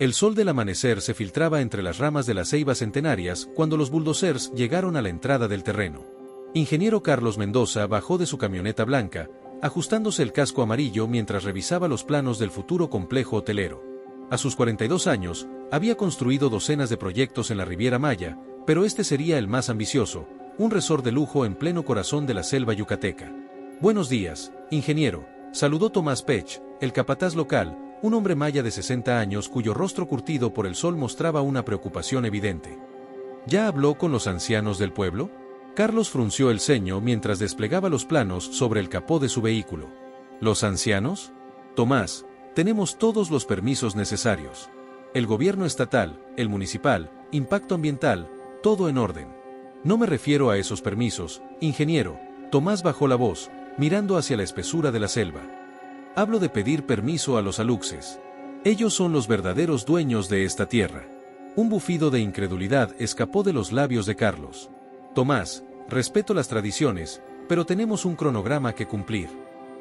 El sol del amanecer se filtraba entre las ramas de las ceibas centenarias cuando los bulldozers llegaron a la entrada del terreno. Ingeniero Carlos Mendoza bajó de su camioneta blanca, ajustándose el casco amarillo mientras revisaba los planos del futuro complejo hotelero. A sus 42 años, había construido docenas de proyectos en la Riviera Maya, pero este sería el más ambicioso, un resort de lujo en pleno corazón de la selva yucateca. «Buenos días, ingeniero», saludó Tomás Pech, el capataz local, un hombre maya de 60 años cuyo rostro curtido por el sol mostraba una preocupación evidente. ¿Ya habló con los ancianos del pueblo? Carlos frunció el ceño mientras desplegaba los planos sobre el capó de su vehículo. ¿Los ancianos? Tomás, tenemos todos los permisos necesarios. El gobierno estatal, el municipal, impacto ambiental, todo en orden. No me refiero a esos permisos, ingeniero. Tomás bajó la voz, mirando hacia la espesura de la selva. Hablo de pedir permiso a los aluxes. Ellos son los verdaderos dueños de esta tierra. Un bufido de incredulidad escapó de los labios de Carlos. Tomás, respeto las tradiciones, pero tenemos un cronograma que cumplir.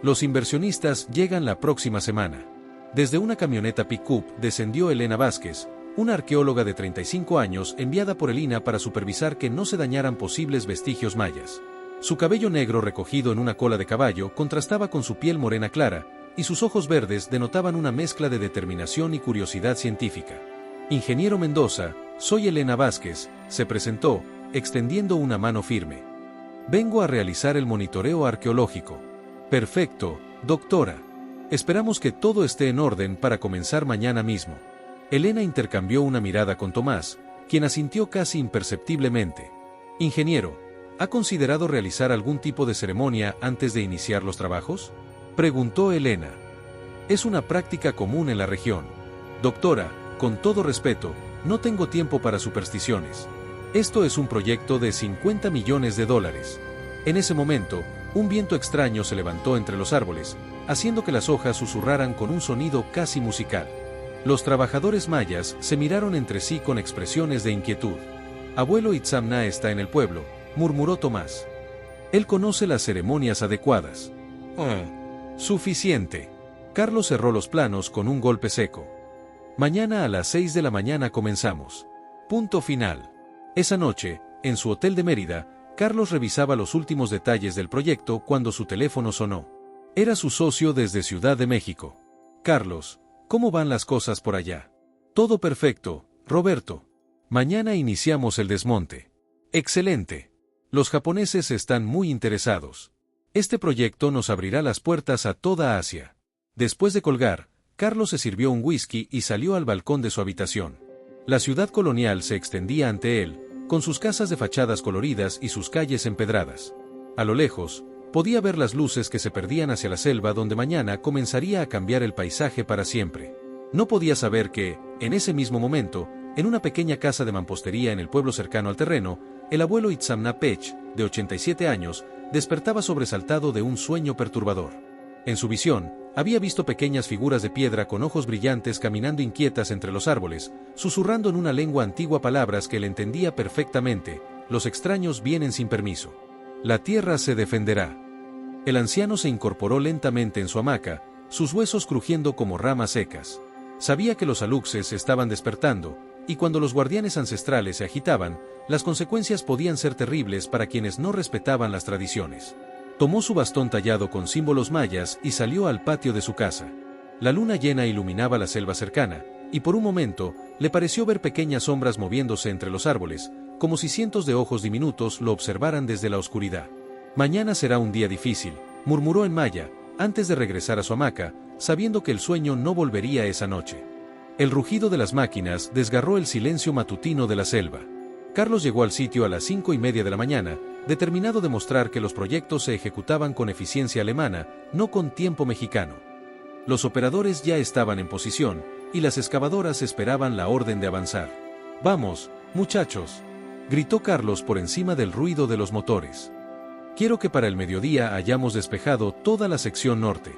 Los inversionistas llegan la próxima semana. Desde una camioneta pick-up descendió Elena Vázquez, una arqueóloga de 35 años enviada por el INAH para supervisar que no se dañaran posibles vestigios mayas. Su cabello negro recogido en una cola de caballo contrastaba con su piel morena clara, y sus ojos verdes denotaban una mezcla de determinación y curiosidad científica. Ingeniero Mendoza, soy Elena Vázquez, se presentó, extendiendo una mano firme. Vengo a realizar el monitoreo arqueológico. Perfecto, doctora. Esperamos que todo esté en orden para comenzar mañana mismo. Elena intercambió una mirada con Tomás, quien asintió casi imperceptiblemente. Ingeniero, ¿ha considerado realizar algún tipo de ceremonia antes de iniciar los trabajos? Preguntó Elena. Es una práctica común en la región. Doctora, con todo respeto, no tengo tiempo para supersticiones. Esto es un proyecto de $50 millones. En ese momento, un viento extraño se levantó entre los árboles, haciendo que las hojas susurraran con un sonido casi musical. Los trabajadores mayas se miraron entre sí con expresiones de inquietud. Abuelo Itzamna está en el pueblo, murmuró Tomás. Él conoce las ceremonias adecuadas. Suficiente. Carlos cerró los planos con un golpe seco. Mañana a las 6 de la mañana comenzamos. Punto final. Esa noche, en su hotel de Mérida, Carlos revisaba los últimos detalles del proyecto cuando su teléfono sonó. Era su socio desde Ciudad de México. Carlos, ¿cómo van las cosas por allá? Todo perfecto, Roberto. Mañana iniciamos el desmonte. Excelente. Los japoneses están muy interesados. Este proyecto nos abrirá las puertas a toda Asia. Después de colgar, Carlos se sirvió un whisky y salió al balcón de su habitación. La ciudad colonial se extendía ante él, con sus casas de fachadas coloridas y sus calles empedradas. A lo lejos, podía ver las luces que se perdían hacia la selva donde mañana comenzaría a cambiar el paisaje para siempre. No podía saber que, en ese mismo momento, en una pequeña casa de mampostería en el pueblo cercano al terreno, el abuelo Itzamna Pech, de 87 años, despertaba sobresaltado de un sueño perturbador. En su visión, había visto pequeñas figuras de piedra con ojos brillantes caminando inquietas entre los árboles, susurrando en una lengua antigua palabras que él entendía perfectamente: los extraños vienen sin permiso. La tierra se defenderá. El anciano se incorporó lentamente en su hamaca, sus huesos crujiendo como ramas secas. Sabía que los aluxes estaban despertando, y cuando los guardianes ancestrales se agitaban, las consecuencias podían ser terribles para quienes no respetaban las tradiciones. Tomó su bastón tallado con símbolos mayas y salió al patio de su casa. La luna llena iluminaba la selva cercana, y por un momento, le pareció ver pequeñas sombras moviéndose entre los árboles, como si cientos de ojos diminutos lo observaran desde la oscuridad. Mañana será un día difícil, murmuró en maya, antes de regresar a su hamaca, sabiendo que el sueño no volvería esa noche. El rugido de las máquinas desgarró el silencio matutino de la selva. Carlos llegó al sitio a las 5:30 de la mañana, determinado a demostrar que los proyectos se ejecutaban con eficiencia alemana, no con tiempo mexicano. Los operadores ya estaban en posición, y las excavadoras esperaban la orden de avanzar. «Vamos, muchachos», gritó Carlos por encima del ruido de los motores. «Quiero que para el mediodía hayamos despejado toda la sección norte».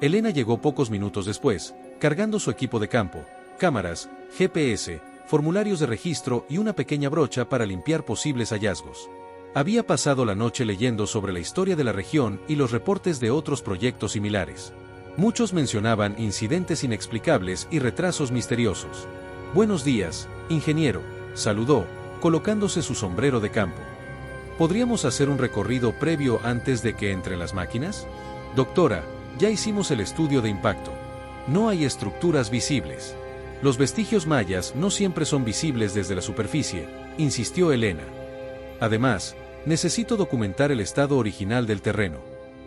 Elena llegó pocos minutos después, cargando su equipo de campo, cámaras, GPS, formularios de registro y una pequeña brocha para limpiar posibles hallazgos. Había pasado la noche leyendo sobre la historia de la región y los reportes de otros proyectos similares. Muchos mencionaban incidentes inexplicables y retrasos misteriosos. Buenos días, ingeniero, saludó, colocándose su sombrero de campo. ¿Podríamos hacer un recorrido previo antes de que entren las máquinas? Doctora, ya hicimos el estudio de impacto. No hay estructuras visibles. Los vestigios mayas no siempre son visibles desde la superficie, insistió Elena. Además, necesito documentar el estado original del terreno.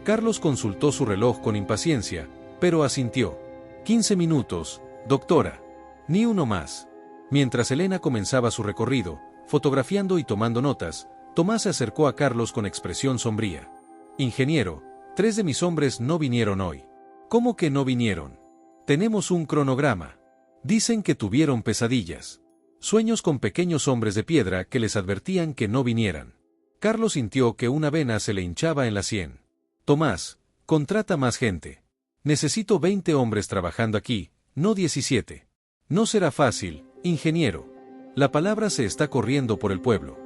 Carlos consultó su reloj con impaciencia, pero asintió. 15 minutos, doctora. Ni uno más. Mientras Elena comenzaba su recorrido, fotografiando y tomando notas, Tomás se acercó a Carlos con expresión sombría. Ingeniero, 3 de mis hombres no vinieron hoy. ¿Cómo que no vinieron? Tenemos un cronograma. Dicen que tuvieron pesadillas. Sueños con pequeños hombres de piedra que les advertían que no vinieran. Carlos sintió que una vena se le hinchaba en la sien. Tomás, contrata más gente. Necesito 20 hombres trabajando aquí, no 17. No será fácil, ingeniero. La palabra se está corriendo por el pueblo.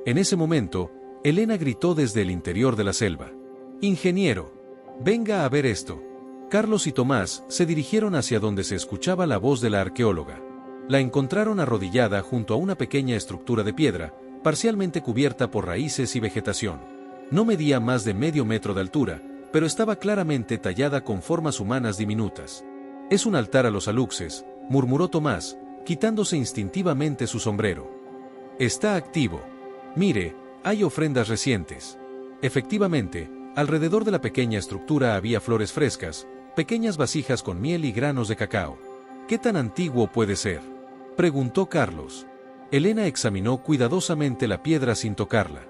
En ese momento, Elena gritó desde el interior de la selva. Ingeniero, venga a ver esto. Carlos y Tomás se dirigieron hacia donde se escuchaba la voz de la arqueóloga. La encontraron arrodillada junto a una pequeña estructura de piedra, parcialmente cubierta por raíces y vegetación. No medía más de medio metro de altura, pero estaba claramente tallada con formas humanas diminutas. Es un altar a los aluxes, murmuró Tomás, quitándose instintivamente su sombrero. Está activo. Mire, hay ofrendas recientes. Efectivamente, alrededor de la pequeña estructura había flores frescas, pequeñas vasijas con miel y granos de cacao. ¿Qué tan antiguo puede ser?, preguntó Carlos. Elena examinó cuidadosamente la piedra sin tocarla.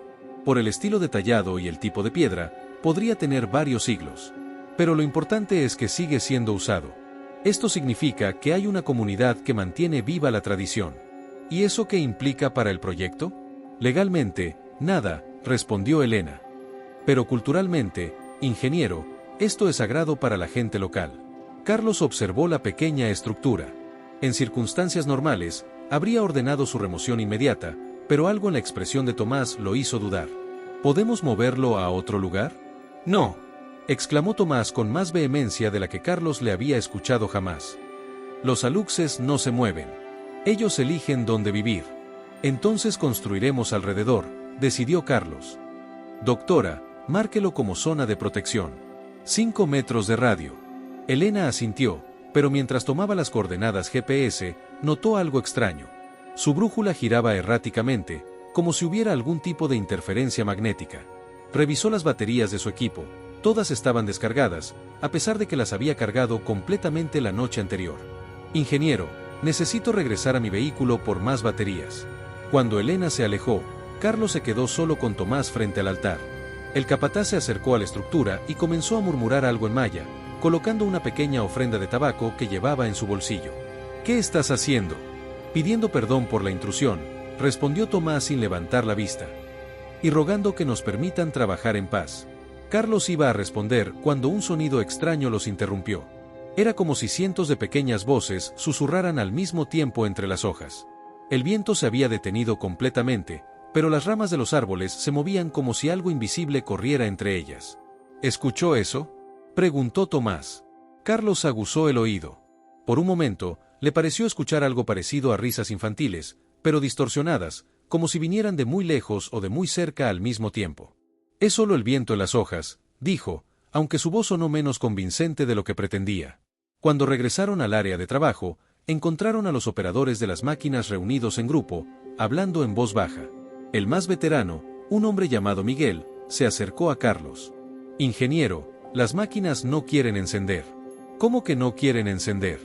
Por el estilo de tallado y el tipo de piedra, podría tener varios siglos. Pero lo importante es que sigue siendo usado. Esto significa que hay una comunidad que mantiene viva la tradición. ¿Y eso qué implica para el proyecto? Legalmente, nada, respondió Elena. Pero culturalmente, ingeniero, esto es sagrado para la gente local. Carlos observó la pequeña estructura. En circunstancias normales, habría ordenado su remoción inmediata, pero algo en la expresión de Tomás lo hizo dudar. ¿Podemos moverlo a otro lugar? No, exclamó Tomás con más vehemencia de la que Carlos le había escuchado jamás. Los aluxes no se mueven. Ellos eligen dónde vivir. Entonces construiremos alrededor, decidió Carlos. Doctora, márquelo como zona de protección. 5 metros de radio. Elena asintió, pero mientras tomaba las coordenadas GPS, notó algo extraño. Su brújula giraba erráticamente, como si hubiera algún tipo de interferencia magnética. Revisó las baterías de su equipo. Todas estaban descargadas, a pesar de que las había cargado completamente la noche anterior. Ingeniero, necesito regresar a mi vehículo por más baterías. Cuando Elena se alejó, Carlos se quedó solo con Tomás frente al altar. El capataz se acercó a la estructura y comenzó a murmurar algo en maya, colocando una pequeña ofrenda de tabaco que llevaba en su bolsillo. ¿Qué estás haciendo? Pidiendo perdón por la intrusión, respondió Tomás sin levantar la vista. Y rogando que nos permitan trabajar en paz. Carlos iba a responder cuando un sonido extraño los interrumpió. Era como si cientos de pequeñas voces susurraran al mismo tiempo entre las hojas. El viento se había detenido completamente, pero las ramas de los árboles se movían como si algo invisible corriera entre ellas. ¿Escuchó eso?, preguntó Tomás. Carlos aguzó el oído. Por un momento, le pareció escuchar algo parecido a risas infantiles, pero distorsionadas, como si vinieran de muy lejos o de muy cerca al mismo tiempo. Es solo el viento en las hojas, dijo, aunque su voz sonó menos convincente de lo que pretendía. Cuando regresaron al área de trabajo, encontraron a los operadores de las máquinas reunidos en grupo, hablando en voz baja. El más veterano, un hombre llamado Miguel, se acercó a Carlos. Ingeniero, las máquinas no quieren encender. ¿Cómo que no quieren encender?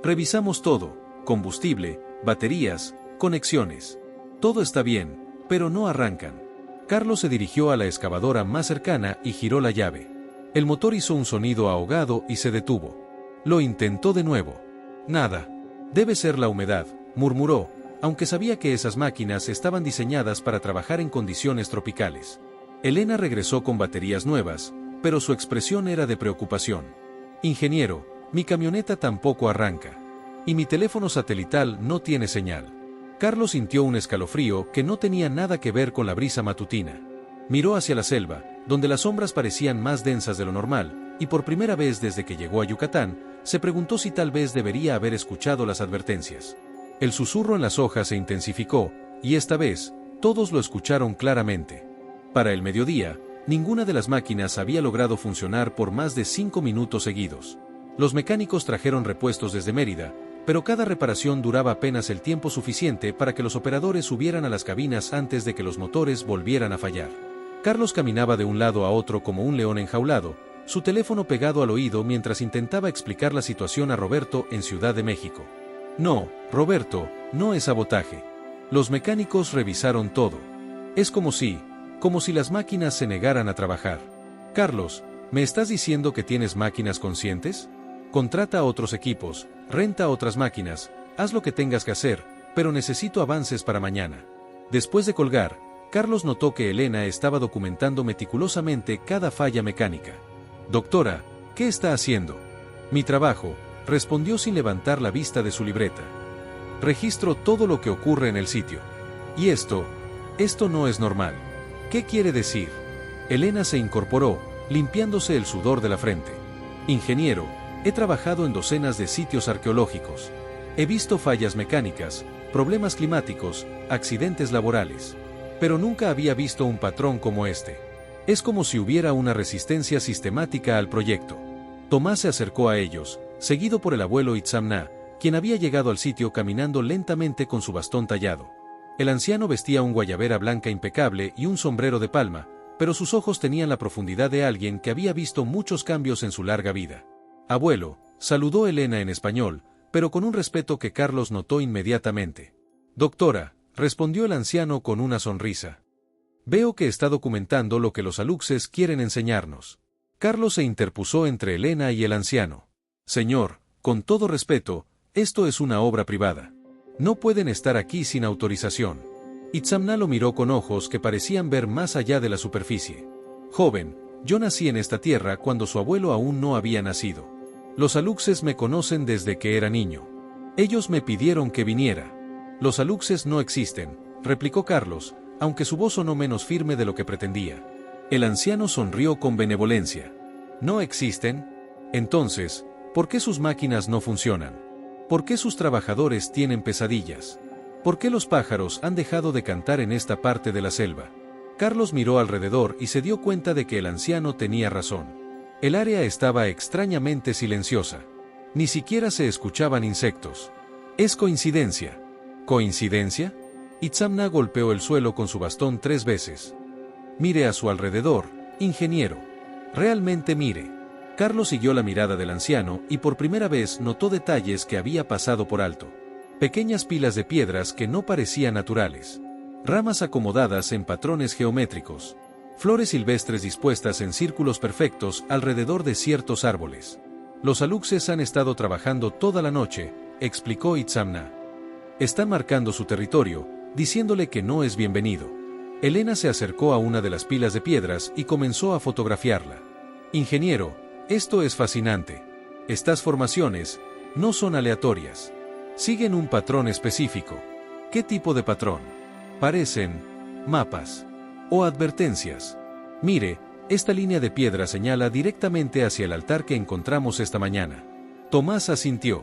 Revisamos todo, combustible, baterías, conexiones. Todo está bien, pero no arrancan. Carlos se dirigió a la excavadora más cercana y giró la llave. El motor hizo un sonido ahogado y se detuvo. Lo intentó de nuevo. Nada. Debe ser la humedad, murmuró, aunque sabía que esas máquinas estaban diseñadas para trabajar en condiciones tropicales. Elena regresó con baterías nuevas, pero su expresión era de preocupación. Ingeniero, mi camioneta tampoco arranca. Y mi teléfono satelital no tiene señal. Carlos sintió un escalofrío que no tenía nada que ver con la brisa matutina. Miró hacia la selva, donde las sombras parecían más densas de lo normal, y por primera vez desde que llegó a Yucatán, se preguntó si tal vez debería haber escuchado las advertencias. El susurro en las hojas se intensificó, y esta vez, todos lo escucharon claramente. Para el mediodía, ninguna de las máquinas había logrado funcionar por más de 5 minutos seguidos. Los mecánicos trajeron repuestos desde Mérida, pero cada reparación duraba apenas el tiempo suficiente para que los operadores subieran a las cabinas antes de que los motores volvieran a fallar. Carlos caminaba de un lado a otro como un león enjaulado, su teléfono pegado al oído mientras intentaba explicar la situación a Roberto en Ciudad de México. No, Roberto, no es sabotaje. Los mecánicos revisaron todo. Es como si las máquinas se negaran a trabajar. Carlos, ¿me estás diciendo que tienes máquinas conscientes? Contrata a otros equipos, renta otras máquinas, haz lo que tengas que hacer, pero necesito avances para mañana. Después de colgar, Carlos notó que Elena estaba documentando meticulosamente cada falla mecánica. Doctora, ¿qué está haciendo? Mi trabajo, respondió sin levantar la vista de su libreta. Registro todo lo que ocurre en el sitio. Y esto no es normal. ¿Qué quiere decir? Elena se incorporó, limpiándose el sudor de la frente. Ingeniero, he trabajado en docenas de sitios arqueológicos. He visto fallas mecánicas, problemas climáticos, accidentes laborales. Pero nunca había visto un patrón como este. Es como si hubiera una resistencia sistemática al proyecto. Tomás se acercó a ellos, seguido por el abuelo Itzamna, quien había llegado al sitio caminando lentamente con su bastón tallado. El anciano vestía un guayabera blanca impecable y un sombrero de palma, pero sus ojos tenían la profundidad de alguien que había visto muchos cambios en su larga vida. Abuelo, saludó Elena en español, pero con un respeto que Carlos notó inmediatamente. Doctora, respondió el anciano con una sonrisa. Veo que está documentando lo que los aluxes quieren enseñarnos. Carlos se interpuso entre Elena y el anciano. Señor, con todo respeto, esto es una obra privada. No pueden estar aquí sin autorización. Itzamna lo miró con ojos que parecían ver más allá de la superficie. Joven, yo nací en esta tierra cuando su abuelo aún no había nacido. Los aluxes me conocen desde que era niño. Ellos me pidieron que viniera. Los aluxes no existen, replicó Carlos, aunque su voz sonó menos firme de lo que pretendía. El anciano sonrió con benevolencia. ¿No existen? Entonces, ¿por qué sus máquinas no funcionan? ¿Por qué sus trabajadores tienen pesadillas? ¿Por qué los pájaros han dejado de cantar en esta parte de la selva? Carlos miró alrededor y se dio cuenta de que el anciano tenía razón. El área estaba extrañamente silenciosa. Ni siquiera se escuchaban insectos. ¿Es coincidencia? ¿Coincidencia? Itzamna golpeó el suelo con su bastón 3 veces. Mire a su alrededor, ingeniero. Realmente mire. Carlos siguió la mirada del anciano y por primera vez notó detalles que había pasado por alto. Pequeñas pilas de piedras que no parecían naturales. Ramas acomodadas en patrones geométricos. Flores silvestres dispuestas en círculos perfectos alrededor de ciertos árboles. Los aluxes han estado trabajando toda la noche, explicó Itzamna. Están marcando su territorio, diciéndole que no es bienvenido. Elena se acercó a una de las pilas de piedras y comenzó a fotografiarla. Ingeniero, esto es fascinante. Estas formaciones no son aleatorias. Siguen un patrón específico. ¿Qué tipo de patrón? Parecen mapas o advertencias. Mire, esta línea de piedra señala directamente hacia el altar que encontramos esta mañana. Tomás asintió.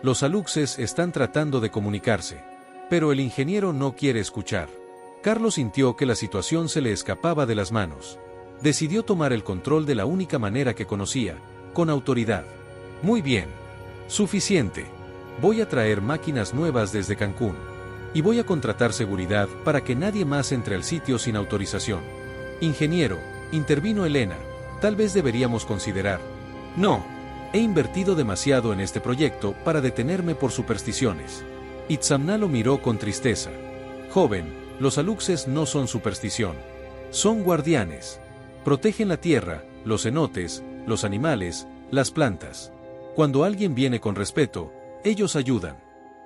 Los aluxes están tratando de comunicarse. Pero el ingeniero no quiere escuchar. Carlos sintió que la situación se le escapaba de las manos. Decidió tomar el control de la única manera que conocía, con autoridad. Muy bien. Suficiente. Voy a traer máquinas nuevas desde Cancún. Y voy a contratar seguridad para que nadie más entre al sitio sin autorización. Ingeniero, intervino Elena, tal vez deberíamos considerar. No. He invertido demasiado en este proyecto para detenerme por supersticiones. Itzamna lo miró con tristeza. Joven, los aluxes no son superstición. Son guardianes. Protegen la tierra, los cenotes, los animales, las plantas. Cuando alguien viene con respeto, ellos ayudan.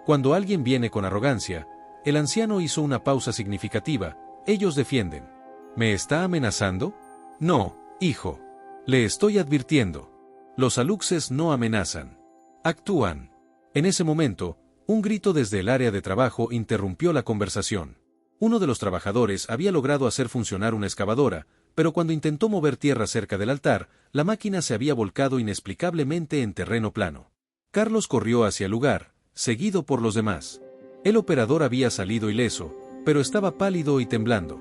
Cuando alguien viene con arrogancia, el anciano hizo una pausa significativa, ellos defienden. ¿Me está amenazando? No, hijo. Le estoy advirtiendo. Los aluxes no amenazan. Actúan. En ese momento, un grito desde el área de trabajo interrumpió la conversación. Uno de los trabajadores había logrado hacer funcionar una excavadora, pero cuando intentó mover tierra cerca del altar, la máquina se había volcado inexplicablemente en terreno plano. Carlos corrió hacia el lugar, seguido por los demás. El operador había salido ileso, pero estaba pálido y temblando.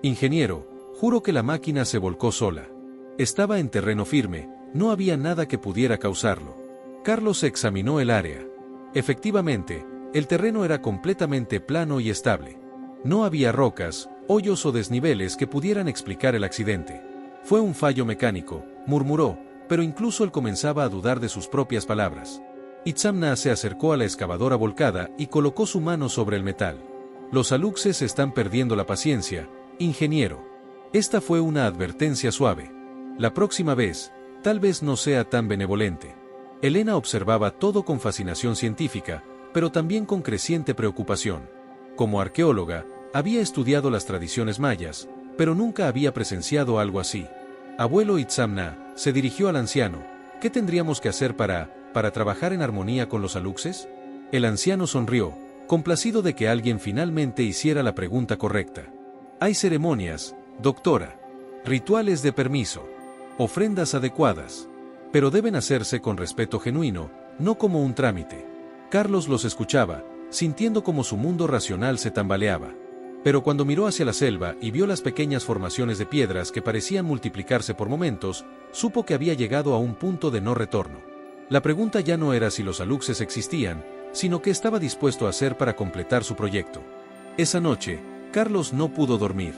Ingeniero, juro que la máquina se volcó sola. Estaba en terreno firme, no había nada que pudiera causarlo. Carlos examinó el área. Efectivamente, el terreno era completamente plano y estable. No había rocas, hoyos o desniveles que pudieran explicar el accidente. Fue un fallo mecánico, murmuró, pero incluso él comenzaba a dudar de sus propias palabras. Itzamna se acercó a la excavadora volcada y colocó su mano sobre el metal. Los aluxes están perdiendo la paciencia, ingeniero. Esta fue una advertencia suave. La próxima vez, tal vez no sea tan benevolente. Elena observaba todo con fascinación científica, pero también con creciente preocupación. Como arqueóloga, había estudiado las tradiciones mayas, pero nunca había presenciado algo así. Abuelo Itzamna, se dirigió al anciano, ¿qué tendríamos que hacer para trabajar en armonía con los aluxes? El anciano sonrió, complacido de que alguien finalmente hiciera la pregunta correcta. Hay ceremonias, doctora. Rituales de permiso. Ofrendas adecuadas. Pero deben hacerse con respeto genuino, no como un trámite. Carlos los escuchaba, sintiendo como su mundo racional se tambaleaba. Pero cuando miró hacia la selva y vio las pequeñas formaciones de piedras que parecían multiplicarse por momentos, supo que había llegado a un punto de no retorno. La pregunta ya no era si los aluxes existían, sino qué estaba dispuesto a hacer para completar su proyecto. Esa noche, Carlos no pudo dormir.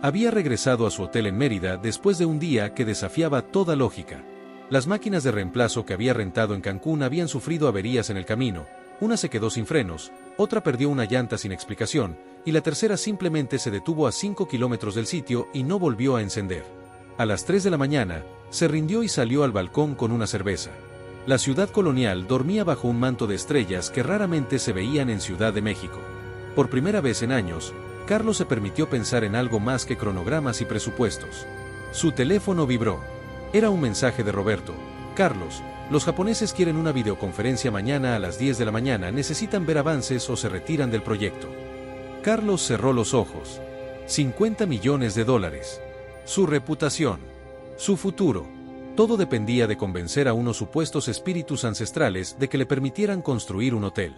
Había regresado a su hotel en Mérida después de un día que desafiaba toda lógica. Las máquinas de reemplazo que había rentado en Cancún habían sufrido averías en el camino, una se quedó sin frenos, otra perdió una llanta sin explicación, y la tercera simplemente se detuvo a 5 kilómetros del sitio y no volvió a encender. A las 3 de la mañana, se rindió y salió al balcón con una cerveza. La ciudad colonial dormía bajo un manto de estrellas que raramente se veían en Ciudad de México. Por primera vez en años, Carlos se permitió pensar en algo más que cronogramas y presupuestos. Su teléfono vibró. Era un mensaje de Roberto. Carlos, los japoneses quieren una videoconferencia mañana a las 10 de la mañana, necesitan ver avances o se retiran del proyecto. Carlos cerró los ojos. $50 millones. Su reputación. Su futuro. Todo dependía de convencer a unos supuestos espíritus ancestrales de que le permitieran construir un hotel.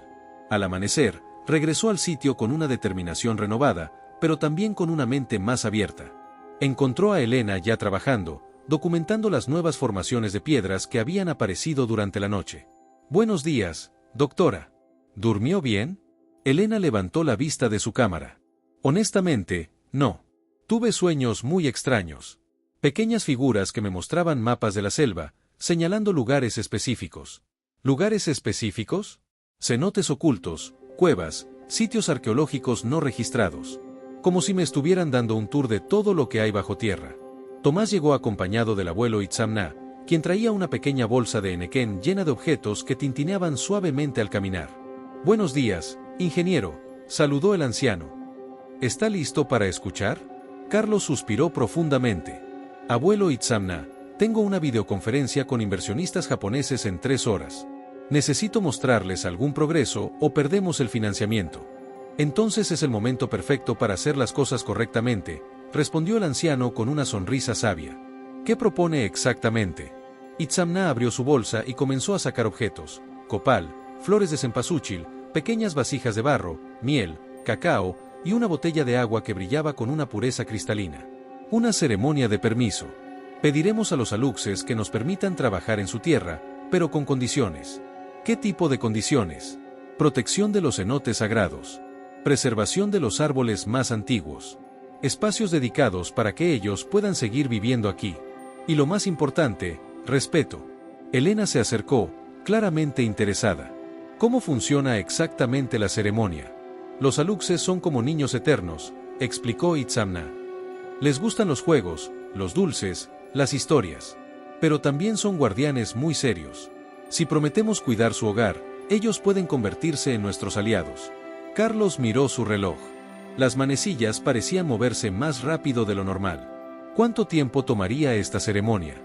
Al amanecer, regresó al sitio con una determinación renovada, pero también con una mente más abierta. Encontró a Elena ya trabajando, documentando las nuevas formaciones de piedras que habían aparecido durante la noche. Buenos días, doctora. ¿Durmió bien? Elena levantó la vista de su cámara. Honestamente, no. Tuve sueños muy extraños. Pequeñas figuras que me mostraban mapas de la selva, señalando lugares específicos. ¿Lugares específicos? Cenotes ocultos, cuevas, sitios arqueológicos no registrados. Como si me estuvieran dando un tour de todo lo que hay bajo tierra. Tomás llegó acompañado del abuelo Itzamna, quien traía una pequeña bolsa de enequén llena de objetos que tintineaban suavemente al caminar. Buenos días, ingeniero, saludó el anciano. ¿Está listo para escuchar? Carlos suspiró profundamente. Abuelo Itzamna, tengo una videoconferencia con inversionistas japoneses en 3 horas. Necesito mostrarles algún progreso o perdemos el financiamiento. Entonces es el momento perfecto para hacer las cosas correctamente, respondió el anciano con una sonrisa sabia. ¿Qué propone exactamente? Itzamna abrió su bolsa y comenzó a sacar objetos: copal, flores de cempasúchil, pequeñas vasijas de barro, miel, cacao y una botella de agua que brillaba con una pureza cristalina. Una ceremonia de permiso. Pediremos a los aluxes que nos permitan trabajar en su tierra, pero con condiciones. ¿Qué tipo de condiciones? Protección de los cenotes sagrados. Preservación de los árboles más antiguos. Espacios dedicados para que ellos puedan seguir viviendo aquí. Y lo más importante, respeto. Elena se acercó, claramente interesada. ¿Cómo funciona exactamente la ceremonia? Los aluxes son como niños eternos, explicó Itzamna. Les gustan los juegos, los dulces, las historias. Pero también son guardianes muy serios. Si prometemos cuidar su hogar, ellos pueden convertirse en nuestros aliados. Carlos miró su reloj. Las manecillas parecían moverse más rápido de lo normal. ¿Cuánto tiempo tomaría esta ceremonia?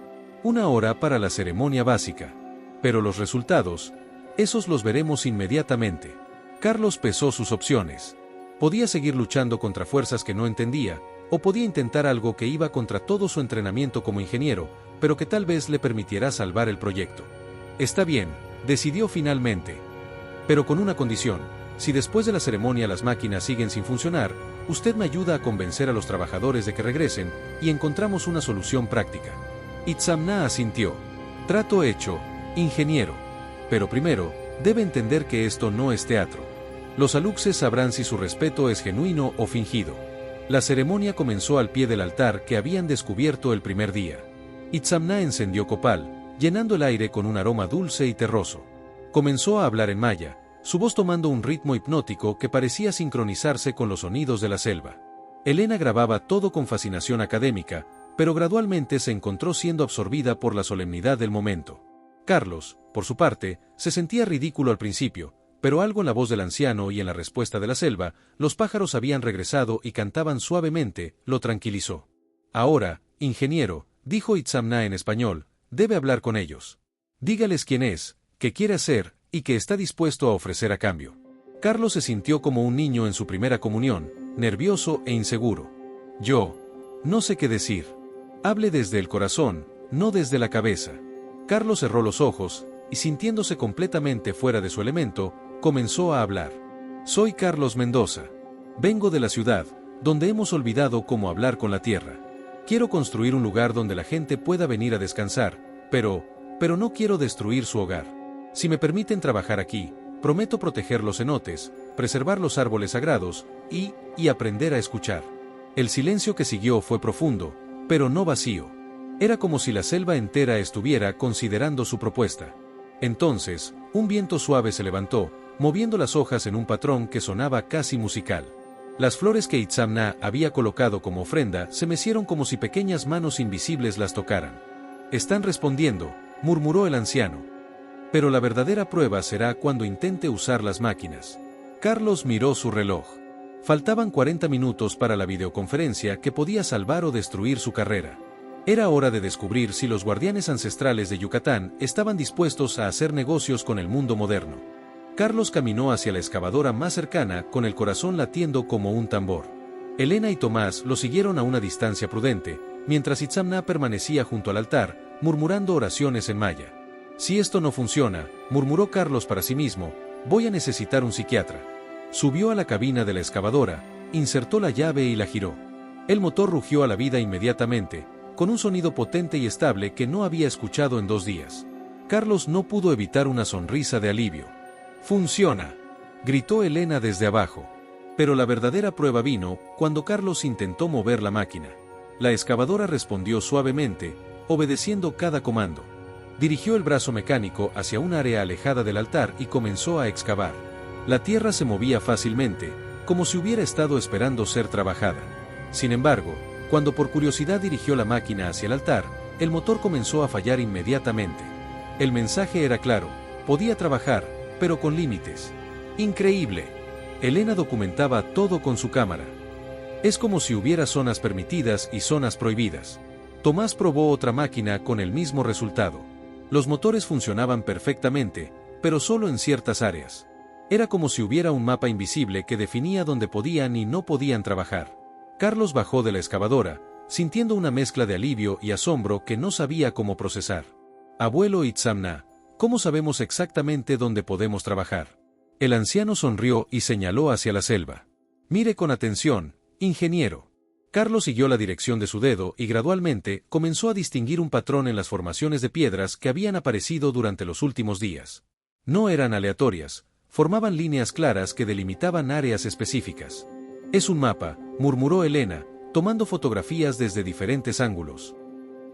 1 hora para la ceremonia básica. Pero los resultados, esos los veremos inmediatamente. Carlos pesó sus opciones. Podía seguir luchando contra fuerzas que no entendía, o podía intentar algo que iba contra todo su entrenamiento como ingeniero, pero que tal vez le permitiera salvar el proyecto. Está bien, decidió finalmente. Pero con una condición: Si después de la ceremonia las máquinas siguen sin funcionar, usted me ayuda a convencer a los trabajadores de que regresen, y encontramos una solución práctica. Itzamna asintió. Trato hecho, ingeniero. Pero primero, debe entender que esto no es teatro. Los aluxes sabrán si su respeto es genuino o fingido. La ceremonia comenzó al pie del altar que habían descubierto el primer día. Itzamna encendió copal, llenando el aire con un aroma dulce y terroso. Comenzó a hablar en maya, su voz tomando un ritmo hipnótico que parecía sincronizarse con los sonidos de la selva. Elena grababa todo con fascinación académica, pero gradualmente se encontró siendo absorbida por la solemnidad del momento. Carlos, por su parte, se sentía ridículo al principio, pero algo en la voz del anciano y en la respuesta de la selva, los pájaros habían regresado y cantaban suavemente, lo tranquilizó. Ahora, ingeniero, dijo Itzamna en español, debe hablar con ellos. Dígales quién es, qué quiere hacer, y que está dispuesto a ofrecer a cambio. Carlos se sintió como un niño en su primera comunión, nervioso e inseguro. Yo no sé qué decir. Hable desde el corazón, no desde la cabeza. Carlos cerró los ojos, y sintiéndose completamente fuera de su elemento, comenzó a hablar. Soy Carlos Mendoza. Vengo de la ciudad, donde hemos olvidado cómo hablar con la tierra. Quiero construir un lugar donde la gente pueda venir a descansar, pero no quiero destruir su hogar. Si me permiten trabajar aquí, prometo proteger los cenotes, preservar los árboles sagrados, y aprender a escuchar. El silencio que siguió fue profundo, pero no vacío. Era como si la selva entera estuviera considerando su propuesta. Entonces, un viento suave se levantó, moviendo las hojas en un patrón que sonaba casi musical. Las flores que Itzamna había colocado como ofrenda se mecieron como si pequeñas manos invisibles las tocaran. Están respondiendo, murmuró el anciano. Pero la verdadera prueba será cuando intente usar las máquinas. Carlos miró su reloj. Faltaban 40 minutos para la videoconferencia que podía salvar o destruir su carrera. Era hora de descubrir si los guardianes ancestrales de Yucatán estaban dispuestos a hacer negocios con el mundo moderno. Carlos caminó hacia la excavadora más cercana con el corazón latiendo como un tambor. Elena y Tomás lo siguieron a una distancia prudente, mientras Itzamna permanecía junto al altar, murmurando oraciones en maya. Si esto no funciona, murmuró Carlos para sí mismo, voy a necesitar un psiquiatra. Subió a la cabina de la excavadora, insertó la llave y la giró. El motor rugió a la vida inmediatamente, con un sonido potente y estable que no había escuchado en 2 días. Carlos no pudo evitar una sonrisa de alivio. ¡Funciona!, gritó Elena desde abajo. Pero la verdadera prueba vino cuando Carlos intentó mover la máquina. La excavadora respondió suavemente, obedeciendo cada comando. Dirigió el brazo mecánico hacia un área alejada del altar y comenzó a excavar. La tierra se movía fácilmente, como si hubiera estado esperando ser trabajada. Sin embargo, cuando por curiosidad dirigió la máquina hacia el altar, el motor comenzó a fallar inmediatamente. El mensaje era claro, podía trabajar, pero con límites. ¡Increíble! Elena documentaba todo con su cámara. Es como si hubiera zonas permitidas y zonas prohibidas. Tomás probó otra máquina con el mismo resultado. Los motores funcionaban perfectamente, pero solo en ciertas áreas. Era como si hubiera un mapa invisible que definía dónde podían y no podían trabajar. Carlos bajó de la excavadora, sintiendo una mezcla de alivio y asombro que no sabía cómo procesar. Abuelo Itzamna, ¿cómo sabemos exactamente dónde podemos trabajar? El anciano sonrió y señaló hacia la selva. Mire con atención, ingeniero. Carlos siguió la dirección de su dedo y gradualmente comenzó a distinguir un patrón en las formaciones de piedras que habían aparecido durante los últimos días. No eran aleatorias, formaban líneas claras que delimitaban áreas específicas. Es un mapa, murmuró Elena, tomando fotografías desde diferentes ángulos.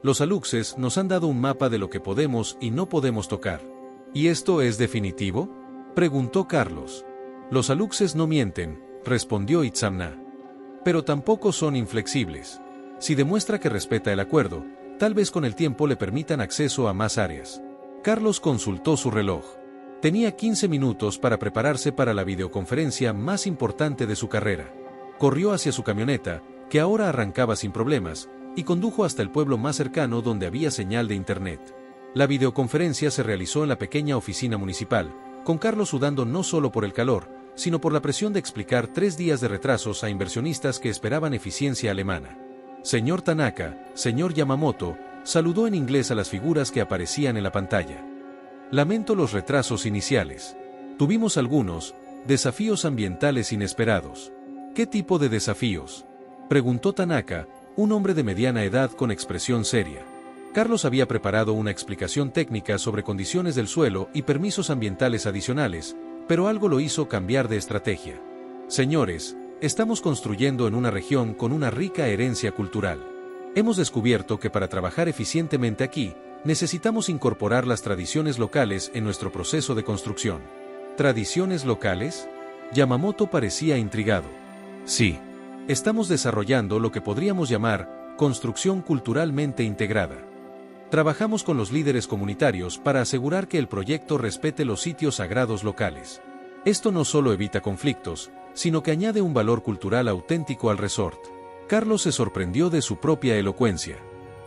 Los aluxes nos han dado un mapa de lo que podemos y no podemos tocar. ¿Y esto es definitivo?, preguntó Carlos. Los aluxes no mienten, respondió Itzamna. Pero tampoco son inflexibles. Si demuestra que respeta el acuerdo, tal vez con el tiempo le permitan acceso a más áreas. Carlos consultó su reloj. Tenía 15 minutos para prepararse para la videoconferencia más importante de su carrera. Corrió hacia su camioneta, que ahora arrancaba sin problemas, y condujo hasta el pueblo más cercano donde había señal de internet. La videoconferencia se realizó en la pequeña oficina municipal, con Carlos sudando no solo por el calor, sino por la presión de explicar 3 días de retrasos a inversionistas que esperaban eficiencia alemana. Señor Tanaka, señor Yamamoto, saludó en inglés a las figuras que aparecían en la pantalla. Lamento los retrasos iniciales. Tuvimos algunos, Desafíos ambientales inesperados. ¿Qué tipo de desafíos?, preguntó Tanaka, un hombre de mediana edad con expresión seria. Carlos había preparado una explicación técnica sobre condiciones del suelo y permisos ambientales adicionales, pero algo lo hizo cambiar de estrategia. Señores, estamos construyendo en una región con una rica herencia cultural. Hemos descubierto que para trabajar eficientemente aquí, necesitamos incorporar las tradiciones locales en nuestro proceso de construcción. ¿Tradiciones locales? Yamamoto parecía intrigado. Sí. Estamos desarrollando lo que podríamos llamar construcción culturalmente integrada. Trabajamos con los líderes comunitarios para asegurar que el proyecto respete los sitios sagrados locales. Esto no solo evita conflictos, sino que añade un valor cultural auténtico al resort. Carlos se sorprendió de su propia elocuencia.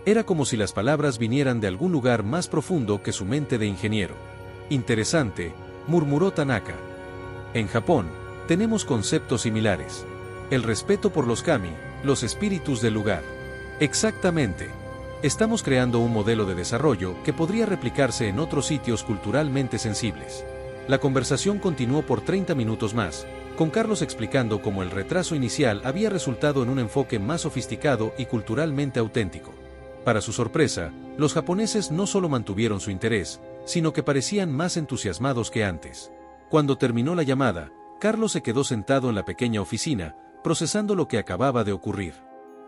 Era como si las palabras vinieran de algún lugar más profundo que su mente de ingeniero. Interesante, murmuró Tanaka. En Japón, tenemos conceptos similares. El respeto por los kami, los espíritus del lugar. Exactamente. Estamos creando un modelo de desarrollo que podría replicarse en otros sitios culturalmente sensibles. La conversación continuó por 30 minutos más, con Carlos explicando cómo el retraso inicial había resultado en un enfoque más sofisticado y culturalmente auténtico. Para su sorpresa, los japoneses no solo mantuvieron su interés, sino que parecían más entusiasmados que antes. Cuando terminó la llamada, Carlos se quedó sentado en la pequeña oficina, procesando lo que acababa de ocurrir.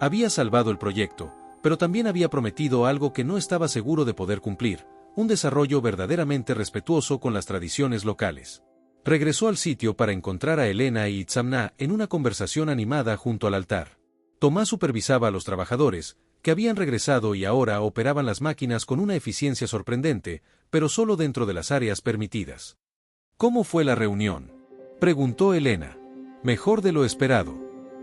Había salvado el proyecto, pero también había prometido algo que no estaba seguro de poder cumplir, un desarrollo verdaderamente respetuoso con las tradiciones locales. Regresó al sitio para encontrar a Elena y Itzamna en una conversación animada junto al altar. Tomás supervisaba a los trabajadores, que habían regresado y ahora operaban las máquinas con una eficiencia sorprendente, pero solo dentro de las áreas permitidas. ¿Cómo fue la reunión?, preguntó Elena. Mejor de lo esperado.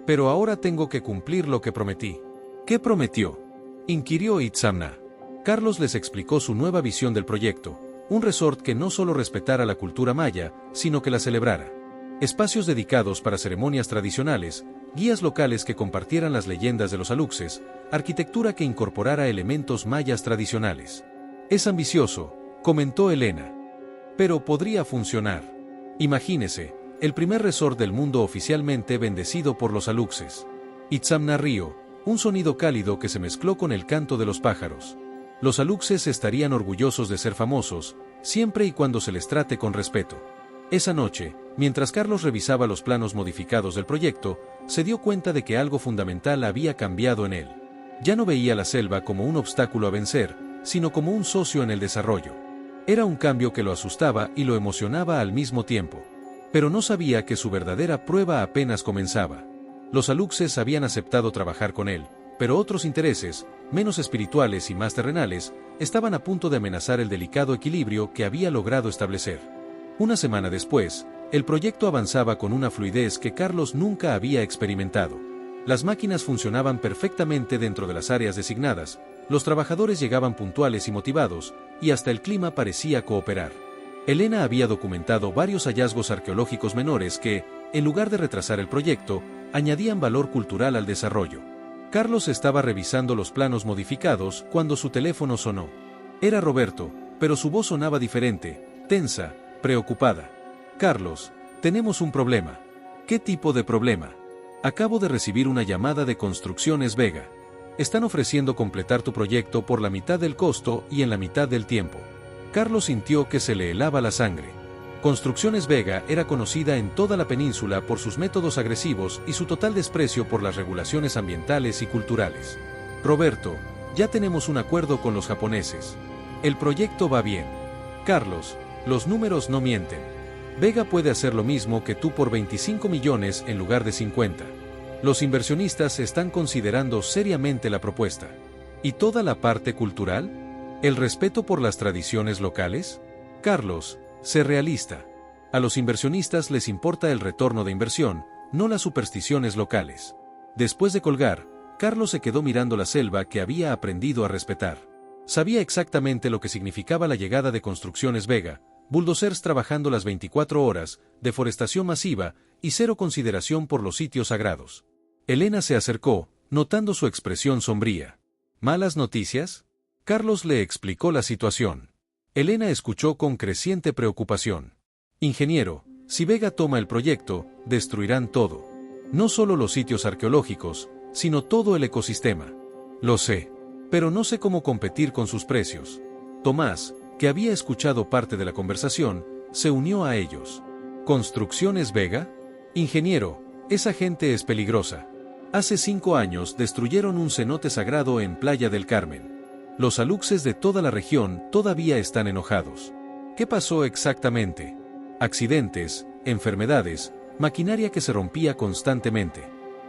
Pero ahora tengo que cumplir lo que prometí. ¿Qué prometió?, inquirió Itzamna. Carlos les explicó su nueva visión del proyecto, un resort que no solo respetara la cultura maya, sino que la celebrara. Espacios dedicados para ceremonias tradicionales, guías locales que compartieran las leyendas de los aluxes, arquitectura que incorporara elementos mayas tradicionales. Es ambicioso, comentó Elena. Pero podría funcionar. Imagínese, el primer resort del mundo oficialmente bendecido por los aluxes. Itzamna rió, un sonido cálido que se mezcló con el canto de los pájaros. Los aluxes estarían orgullosos de ser famosos, siempre y cuando se les trate con respeto. Esa noche, mientras Carlos revisaba los planos modificados del proyecto, se dio cuenta de que algo fundamental había cambiado en él. Ya no veía la selva como un obstáculo a vencer, sino como un socio en el desarrollo. Era un cambio que lo asustaba y lo emocionaba al mismo tiempo. Pero no sabía que su verdadera prueba apenas comenzaba. Los aluxes habían aceptado trabajar con él, pero otros intereses, menos espirituales y más terrenales, estaban a punto de amenazar el delicado equilibrio que había logrado establecer. Una semana después, el proyecto avanzaba con una fluidez que Carlos nunca había experimentado. Las máquinas funcionaban perfectamente dentro de las áreas designadas, los trabajadores llegaban puntuales y motivados, y hasta el clima parecía cooperar. Elena había documentado varios hallazgos arqueológicos menores que, en lugar de retrasar el proyecto, añadían valor cultural al desarrollo. Carlos estaba revisando los planos modificados cuando su teléfono sonó. Era Roberto, pero su voz sonaba diferente, tensa, preocupada. Carlos, tenemos un problema. ¿Qué tipo de problema? Acabo de recibir una llamada de Construcciones Vega. Están ofreciendo completar tu proyecto por la mitad del costo y en la mitad del tiempo. Carlos sintió que se le helaba la sangre. Construcciones Vega era conocida en toda la península por sus métodos agresivos y su total desprecio por las regulaciones ambientales y culturales. Roberto, ya tenemos un acuerdo con los japoneses. El proyecto va bien. Carlos, los números no mienten. Vega puede hacer lo mismo que tú por 25 millones en lugar de 50. Los inversionistas están considerando seriamente la propuesta. ¿Y toda la parte cultural? ¿El respeto por las tradiciones locales? Carlos, sé realista. A los inversionistas les importa el retorno de inversión, no las supersticiones locales. Después de colgar, Carlos se quedó mirando la selva que había aprendido a respetar. Sabía exactamente lo que significaba la llegada de Construcciones Vega, bulldozers trabajando las 24 horas, deforestación masiva y cero consideración por los sitios sagrados. Elena se acercó, notando su expresión sombría. ¿Malas noticias? Carlos le explicó la situación. Elena escuchó con creciente preocupación. Ingeniero, Si Vega toma el proyecto, destruirán todo. No solo los sitios arqueológicos, sino todo el ecosistema. Lo sé. Pero no sé cómo competir con sus precios. Tomás, que había escuchado parte de la conversación, se unió a ellos. ¿Construcciones Vega? Ingeniero, esa gente es peligrosa. Hace 5 años destruyeron un cenote sagrado en Playa del Carmen. Los aluxes de toda la región todavía están enojados. ¿Qué pasó exactamente? Accidentes, enfermedades, maquinaria que se rompía constantemente.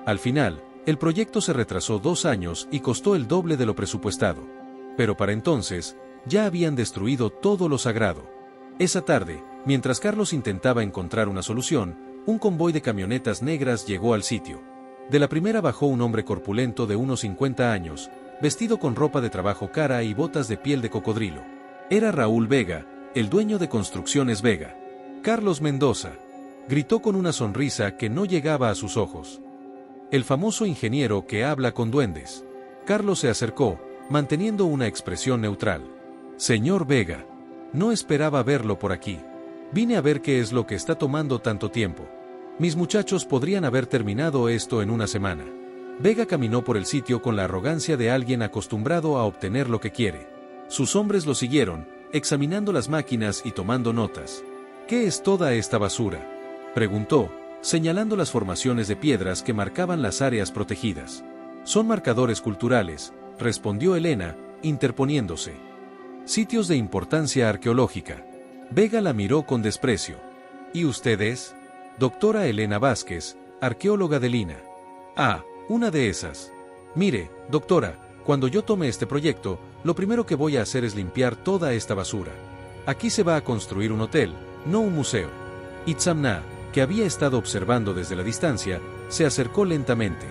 Al final, el proyecto se retrasó 2 años y costó el doble de lo presupuestado. Pero para entonces, ya habían destruido todo lo sagrado. Esa tarde, mientras Carlos intentaba encontrar una solución, un convoy de camionetas negras llegó al sitio. De la primera bajó un hombre corpulento de unos 50 años, vestido con ropa de trabajo cara y botas de piel de cocodrilo. Era Raúl Vega, el dueño de Construcciones Vega. Carlos Mendoza, gritó con una sonrisa que no llegaba a sus ojos. El famoso ingeniero que habla con duendes. Carlos se acercó, manteniendo una expresión neutral. Señor Vega, no esperaba verlo por aquí. Vine a ver qué es lo que está tomando tanto tiempo. Mis muchachos podrían haber terminado esto en una semana. Vega caminó por el sitio con la arrogancia de alguien acostumbrado a obtener lo que quiere. Sus hombres lo siguieron, examinando las máquinas y tomando notas. ¿Qué es toda esta basura?, preguntó, señalando las formaciones de piedras que marcaban las áreas protegidas. Son marcadores culturales, respondió Elena, interponiéndose. Sitios de importancia arqueológica. Vega la miró con desprecio. ¿Y usted es? Doctora Elena Vázquez, arqueóloga de Lina. Ah, una de esas. Mire, doctora, cuando yo tome este proyecto, lo primero que voy a hacer es limpiar toda esta basura. Aquí se va a construir un hotel, no un museo. Itzamna, que había estado observando desde la distancia, se acercó lentamente.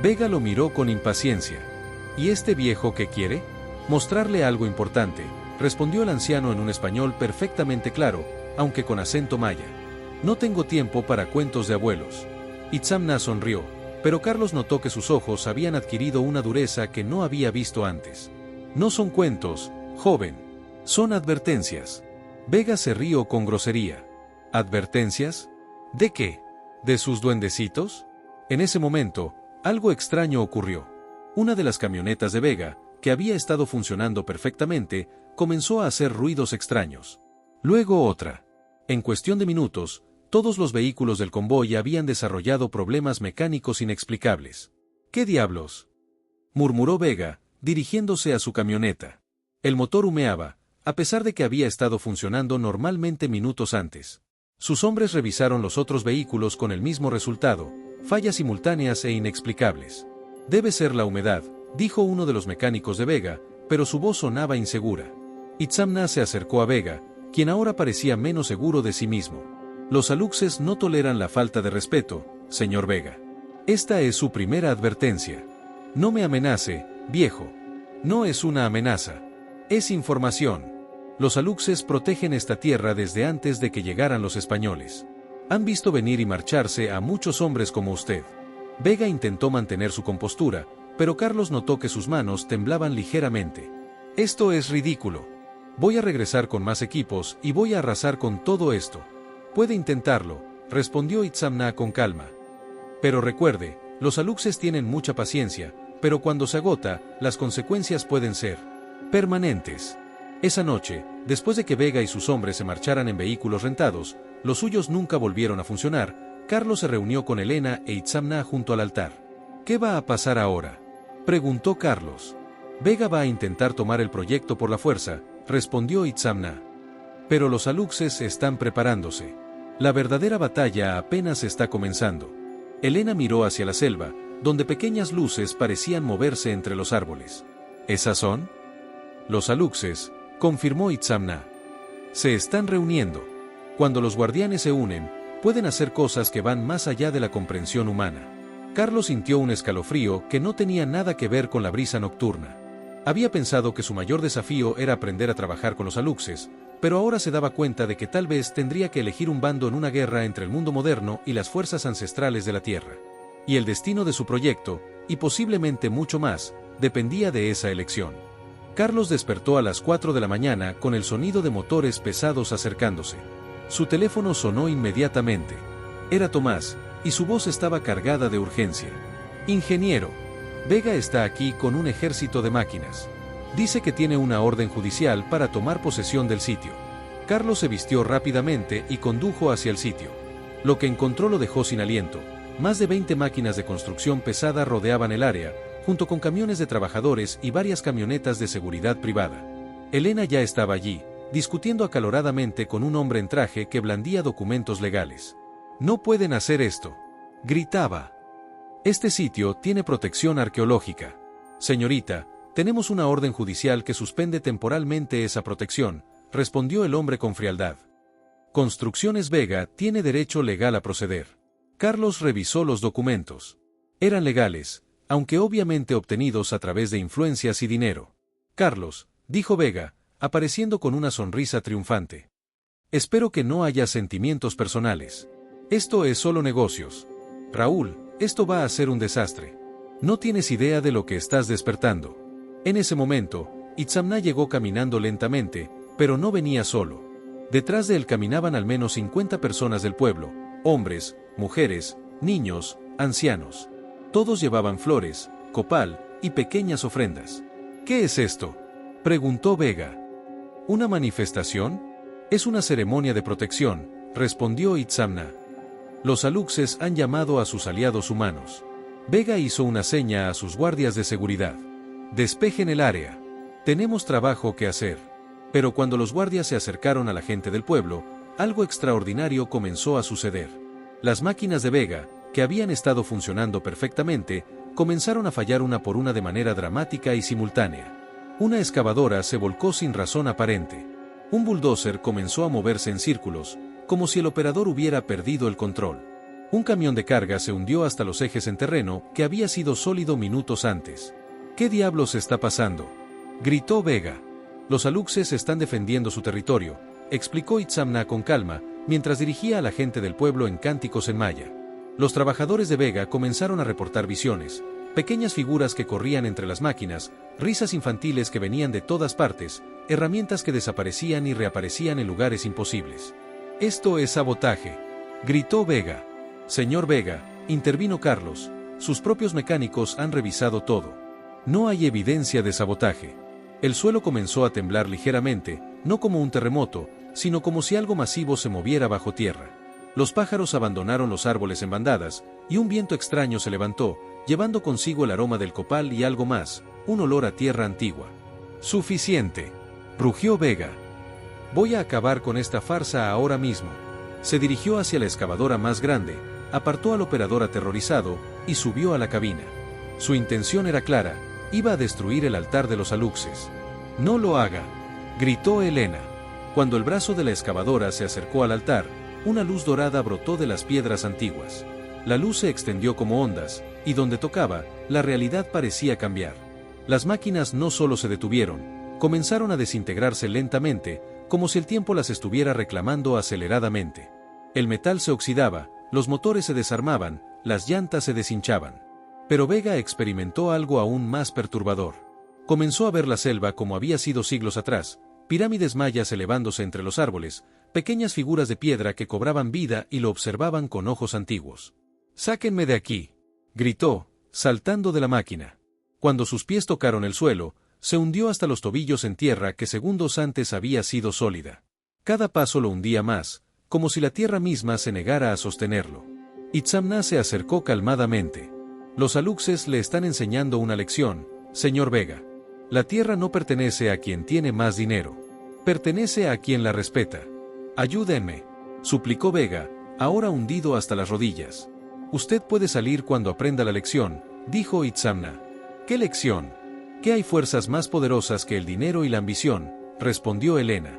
Vega lo miró con impaciencia. ¿Y este viejo qué quiere? Mostrarle algo importante, respondió el anciano en un español perfectamente claro, aunque con acento maya. No tengo tiempo para cuentos de abuelos. Itzamna sonrió, pero Carlos notó que sus ojos habían adquirido una dureza que no había visto antes. No son cuentos, joven. Son advertencias. Vega se rió con grosería. ¿Advertencias? ¿De qué? ¿De sus duendecitos? En ese momento, algo extraño ocurrió. Una de las camionetas de Vega, que había estado funcionando perfectamente, comenzó a hacer ruidos extraños. Luego otra. En cuestión de minutos, todos los vehículos del convoy habían desarrollado problemas mecánicos inexplicables. ¿Qué diablos?, murmuró Vega, dirigiéndose a su camioneta. El motor humeaba, a pesar de que había estado funcionando normalmente minutos antes. Sus hombres revisaron los otros vehículos con el mismo resultado, fallas simultáneas e inexplicables. Debe ser la humedad, dijo uno de los mecánicos de Vega, pero su voz sonaba insegura. Itzamna se acercó a Vega, quien ahora parecía menos seguro de sí mismo. Los aluxes no toleran la falta de respeto, señor Vega. Esta es su primera advertencia. No me amenace, viejo. No es una amenaza. Es información. Los aluxes protegen esta tierra desde antes de que llegaran los españoles. Han visto venir y marcharse a muchos hombres como usted. Vega intentó mantener su compostura, pero Carlos notó que sus manos temblaban ligeramente. Esto es ridículo. Voy a regresar con más equipos y voy a arrasar con todo esto. Puede intentarlo, respondió Itzamna con calma. Pero recuerde, los aluxes tienen mucha paciencia, pero cuando se agota, las consecuencias pueden ser permanentes. Esa noche, después de que Vega y sus hombres se marcharan en vehículos rentados, los suyos nunca volvieron a funcionar. Carlos se reunió con Elena e Itzamna junto al altar. ¿Qué va a pasar ahora?, preguntó Carlos. Vega va a intentar tomar el proyecto por la fuerza, respondió Itzamna. Pero los aluxes están preparándose. La verdadera batalla apenas está comenzando. Elena miró hacia la selva, donde pequeñas luces parecían moverse entre los árboles. ¿Esas son? Los aluxes, confirmó Itzamna. Se están reuniendo. Cuando los guardianes se unen, pueden hacer cosas que van más allá de la comprensión humana. Carlos sintió un escalofrío que no tenía nada que ver con la brisa nocturna. Había pensado que su mayor desafío era aprender a trabajar con los aluxes, pero ahora se daba cuenta de que tal vez tendría que elegir un bando en una guerra entre el mundo moderno y las fuerzas ancestrales de la Tierra. Y el destino de su proyecto, y posiblemente mucho más, dependía de esa elección. Carlos despertó a las 4 de la mañana con el sonido de motores pesados acercándose. Su teléfono sonó inmediatamente. Era Tomás, y su voz estaba cargada de urgencia. Ingeniero, Vega está aquí con un ejército de máquinas. Dice que tiene una orden judicial para tomar posesión del sitio. Carlos se vistió rápidamente y condujo hacia el sitio. Lo que encontró lo dejó sin aliento. Más de 20 máquinas de construcción pesada rodeaban el área, junto con camiones de trabajadores y varias camionetas de seguridad privada. Elena ya estaba allí, discutiendo acaloradamente con un hombre en traje que blandía documentos legales. «No pueden hacer esto», gritaba. «Este sitio tiene protección arqueológica. Señorita, tenemos una orden judicial que suspende temporalmente esa protección», respondió el hombre con frialdad. «Construcciones Vega tiene derecho legal a proceder». Carlos revisó los documentos. Eran legales, aunque obviamente obtenidos a través de influencias y dinero. «Carlos», dijo Vega, apareciendo con una sonrisa triunfante. «Espero que no haya sentimientos personales. Esto es solo negocios. Raúl, esto va a ser un desastre. No tienes idea de lo que estás despertando». En ese momento, Itzamna llegó caminando lentamente, pero no venía solo. Detrás de él caminaban al menos 50 personas del pueblo, hombres, mujeres, niños, ancianos. Todos llevaban flores, copal y pequeñas ofrendas. «¿Qué es esto?», preguntó Vega. «¿Una manifestación? Es una ceremonia de protección», respondió Itzamna. «Los aluxes han llamado a sus aliados humanos». Vega hizo una seña a sus guardias de seguridad. «Despejen el área. Tenemos trabajo que hacer». Pero cuando los guardias se acercaron a la gente del pueblo, algo extraordinario comenzó a suceder. Las máquinas de Vega, que habían estado funcionando perfectamente, comenzaron a fallar una por una de manera dramática y simultánea. Una excavadora se volcó sin razón aparente. Un bulldozer comenzó a moverse en círculos, como si el operador hubiera perdido el control. Un camión de carga se hundió hasta los ejes en terreno que había sido sólido minutos antes. «¿Qué diablos está pasando?», gritó Vega. «Los aluxes están defendiendo su territorio», explicó Itzamna con calma, mientras dirigía a la gente del pueblo en cánticos en maya. Los trabajadores de Vega comenzaron a reportar visiones, pequeñas figuras que corrían entre las máquinas, risas infantiles que venían de todas partes, herramientas que desaparecían y reaparecían en lugares imposibles. «Esto es sabotaje», gritó Vega. «Señor Vega», intervino Carlos, «sus propios mecánicos han revisado todo. No hay evidencia de sabotaje». El suelo comenzó a temblar ligeramente, no como un terremoto, sino como si algo masivo se moviera bajo tierra. Los pájaros abandonaron los árboles en bandadas, y un viento extraño se levantó, llevando consigo el aroma del copal y algo más, un olor a tierra antigua. «Suficiente», rugió Vega. «Voy a acabar con esta farsa ahora mismo». Se dirigió hacia la excavadora más grande, apartó al operador aterrorizado, y subió a la cabina. Su intención era clara: iba a destruir el altar de los aluxes. «No lo haga», gritó Elena. Cuando el brazo de la excavadora se acercó al altar, una luz dorada brotó de las piedras antiguas. La luz se extendió como ondas, y donde tocaba, la realidad parecía cambiar. Las máquinas no solo se detuvieron, comenzaron a desintegrarse lentamente, como si el tiempo las estuviera reclamando aceleradamente. El metal se oxidaba, los motores se desarmaban, las llantas se deshinchaban. Pero Vega experimentó algo aún más perturbador. Comenzó a ver la selva como había sido siglos atrás, pirámides mayas elevándose entre los árboles, pequeñas figuras de piedra que cobraban vida y lo observaban con ojos antiguos. «Sáquenme de aquí», gritó, saltando de la máquina. Cuando sus pies tocaron el suelo, se hundió hasta los tobillos en tierra que segundos antes había sido sólida. Cada paso lo hundía más, como si la tierra misma se negara a sostenerlo. Itzamna se acercó calmadamente. «Los aluxes le están enseñando una lección, señor Vega. La tierra no pertenece a quien tiene más dinero. Pertenece a quien la respeta. Ayúdenme», suplicó Vega, ahora hundido hasta las rodillas. «Usted puede salir cuando aprenda la lección», dijo Itzamna. «¿Qué lección? ¿Qué hay fuerzas más poderosas que el dinero y la ambición?», respondió Elena.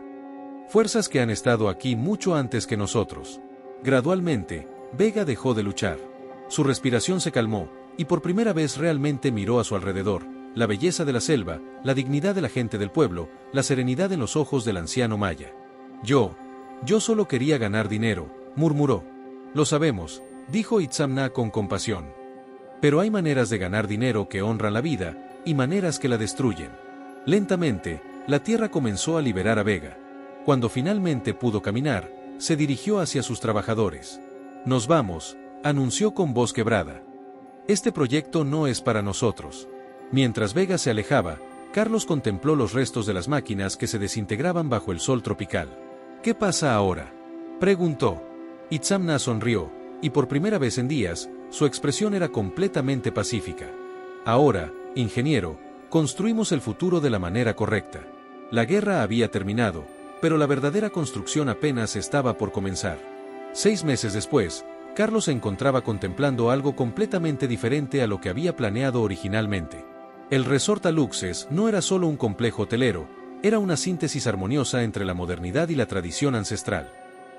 «Fuerzas que han estado aquí mucho antes que nosotros». Gradualmente, Vega dejó de luchar. Su respiración se calmó, y por primera vez realmente miró a su alrededor, la belleza de la selva, la dignidad de la gente del pueblo, la serenidad en los ojos del anciano maya. Yo solo quería ganar dinero», murmuró. «Lo sabemos», dijo Itzamna con compasión. «Pero hay maneras de ganar dinero que honran la vida, y maneras que la destruyen». Lentamente, la tierra comenzó a liberar a Vega. Cuando finalmente pudo caminar, se dirigió hacia sus trabajadores. «Nos vamos», anunció con voz quebrada. «Este proyecto no es para nosotros». Mientras Vega se alejaba, Carlos contempló los restos de las máquinas que se desintegraban bajo el sol tropical. «¿Qué pasa ahora?», preguntó. Itzamna sonrió, y por primera vez en días, su expresión era completamente pacífica. «Ahora, ingeniero, construimos el futuro de la manera correcta. La guerra había terminado, pero la verdadera construcción apenas estaba por comenzar». 6 meses después, Carlos se encontraba contemplando algo completamente diferente a lo que había planeado originalmente. El Resort Aluxes no era solo un complejo hotelero, era una síntesis armoniosa entre la modernidad y la tradición ancestral.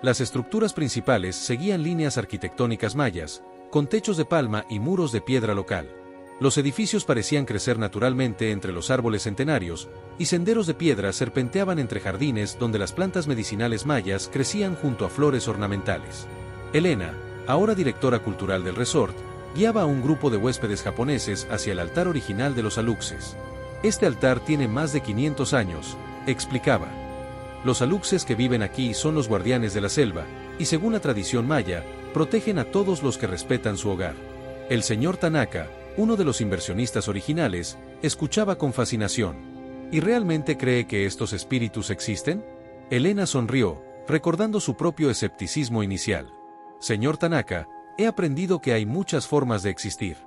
Las estructuras principales seguían líneas arquitectónicas mayas, con techos de palma y muros de piedra local. Los edificios parecían crecer naturalmente entre los árboles centenarios, y senderos de piedra serpenteaban entre jardines donde las plantas medicinales mayas crecían junto a flores ornamentales. Elena, ahora directora cultural del resort, guiaba a un grupo de huéspedes japoneses hacia el altar original de los Aluxes. «Este altar tiene más de 500 años», explicaba. «Los Aluxes que viven aquí son los guardianes de la selva, y según la tradición maya, protegen a todos los que respetan su hogar». El señor Tanaka, uno de los inversionistas originales, escuchaba con fascinación. «¿Y realmente cree que estos espíritus existen?». Elena sonrió, recordando su propio escepticismo inicial. «Señor Tanaka, he aprendido que hay muchas formas de existir.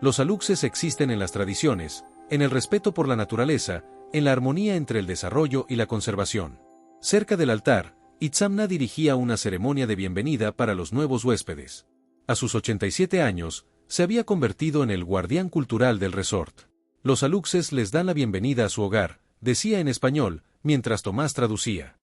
Los Aluxes existen en las tradiciones, en el respeto por la naturaleza, en la armonía entre el desarrollo y la conservación». Cerca del altar, Itzamna dirigía una ceremonia de bienvenida para los nuevos huéspedes. A sus 87 años, se había convertido en el guardián cultural del resort. «Los Aluxes les dan la bienvenida a su hogar», decía en español, mientras Tomás traducía.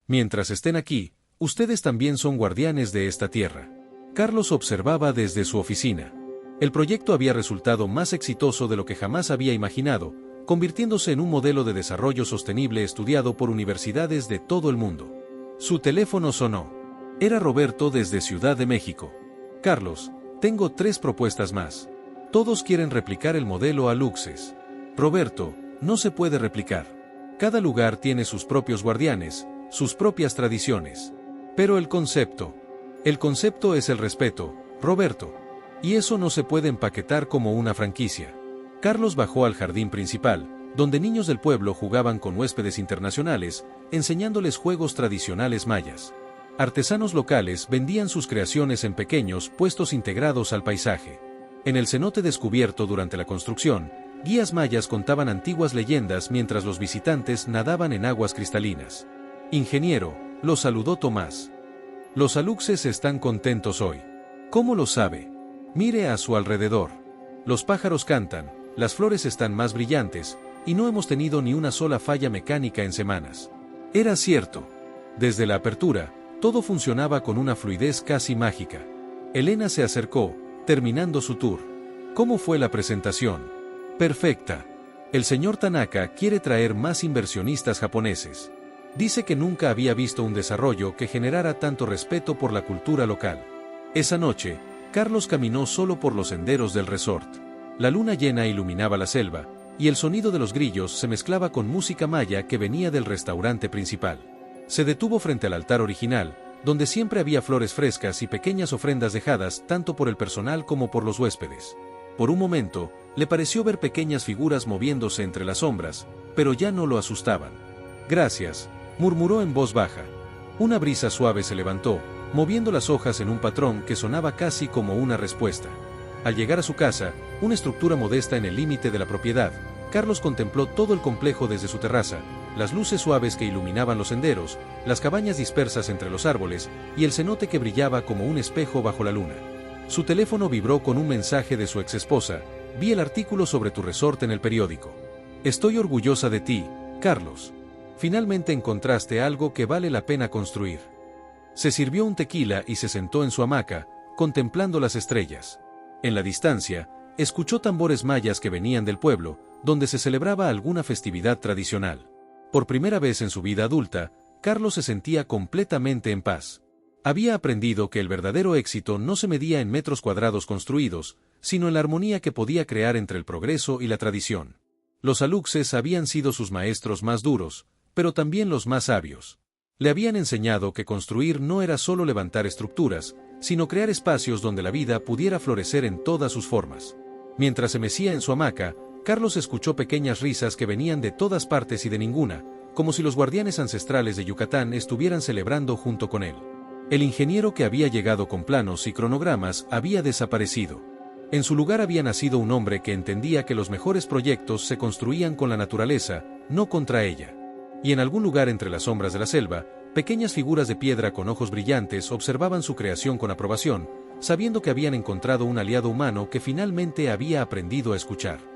«Mientras estén aquí, ustedes también son guardianes de esta tierra». Carlos observaba desde su oficina. El proyecto había resultado más exitoso de lo que jamás había imaginado, convirtiéndose en un modelo de desarrollo sostenible estudiado por universidades de todo el mundo. Su teléfono sonó. Era Roberto desde Ciudad de México. «Carlos, tengo 3 propuestas más. Todos quieren replicar el modelo Aluxes». «Roberto, no se puede replicar. Cada lugar tiene sus propios guardianes, sus propias tradiciones. Pero el concepto es el respeto, Roberto. Y eso no se puede empaquetar como una franquicia». Carlos bajó al jardín principal, donde niños del pueblo jugaban con huéspedes internacionales, enseñándoles juegos tradicionales mayas. Artesanos locales vendían sus creaciones en pequeños puestos integrados al paisaje. En el cenote descubierto durante la construcción, guías mayas contaban antiguas leyendas mientras los visitantes nadaban en aguas cristalinas. «Ingeniero», lo saludó Tomás. «Los Aluxes están contentos hoy». «¿Cómo lo sabe?». «Mire a su alrededor. Los pájaros cantan, las flores están más brillantes, y no hemos tenido ni una sola falla mecánica en semanas». Era cierto. Desde la apertura, todo funcionaba con una fluidez casi mágica. Elena se acercó, terminando su tour. «¿Cómo fue la presentación?». «Perfecta. El señor Tanaka quiere traer más inversionistas japoneses. Dice que nunca había visto un desarrollo que generara tanto respeto por la cultura local». Esa noche, Carlos caminó solo por los senderos del resort. La luna llena iluminaba la selva, y el sonido de los grillos se mezclaba con música maya que venía del restaurante principal. Se detuvo frente al altar original, donde siempre había flores frescas y pequeñas ofrendas dejadas tanto por el personal como por los huéspedes. Por un momento, le pareció ver pequeñas figuras moviéndose entre las sombras, pero ya no lo asustaban. «Gracias», murmuró en voz baja. Una brisa suave se levantó, moviendo las hojas en un patrón que sonaba casi como una respuesta. Al llegar a su casa, una estructura modesta en el límite de la propiedad, Carlos contempló todo el complejo desde su terraza, las luces suaves que iluminaban los senderos, las cabañas dispersas entre los árboles, y el cenote que brillaba como un espejo bajo la luna. Su teléfono vibró con un mensaje de su exesposa: «Vi el artículo sobre tu resort en el periódico. Estoy orgullosa de ti, Carlos. Finalmente encontraste algo que vale la pena construir». Se sirvió un tequila y se sentó en su hamaca, contemplando las estrellas. En la distancia, escuchó tambores mayas que venían del pueblo, donde se celebraba alguna festividad tradicional. Por primera vez en su vida adulta, Carlos se sentía completamente en paz. Había aprendido que el verdadero éxito no se medía en metros cuadrados construidos, sino en la armonía que podía crear entre el progreso y la tradición. Los Aluxes habían sido sus maestros más duros, pero también los más sabios. Le habían enseñado que construir no era solo levantar estructuras, sino crear espacios donde la vida pudiera florecer en todas sus formas. Mientras se mecía en su hamaca, Carlos escuchó pequeñas risas que venían de todas partes y de ninguna, como si los guardianes ancestrales de Yucatán estuvieran celebrando junto con él. El ingeniero que había llegado con planos y cronogramas había desaparecido. En su lugar había nacido un hombre que entendía que los mejores proyectos se construían con la naturaleza, no contra ella. Y en algún lugar entre las sombras de la selva, pequeñas figuras de piedra con ojos brillantes observaban su creación con aprobación, sabiendo que habían encontrado un aliado humano que finalmente había aprendido a escuchar.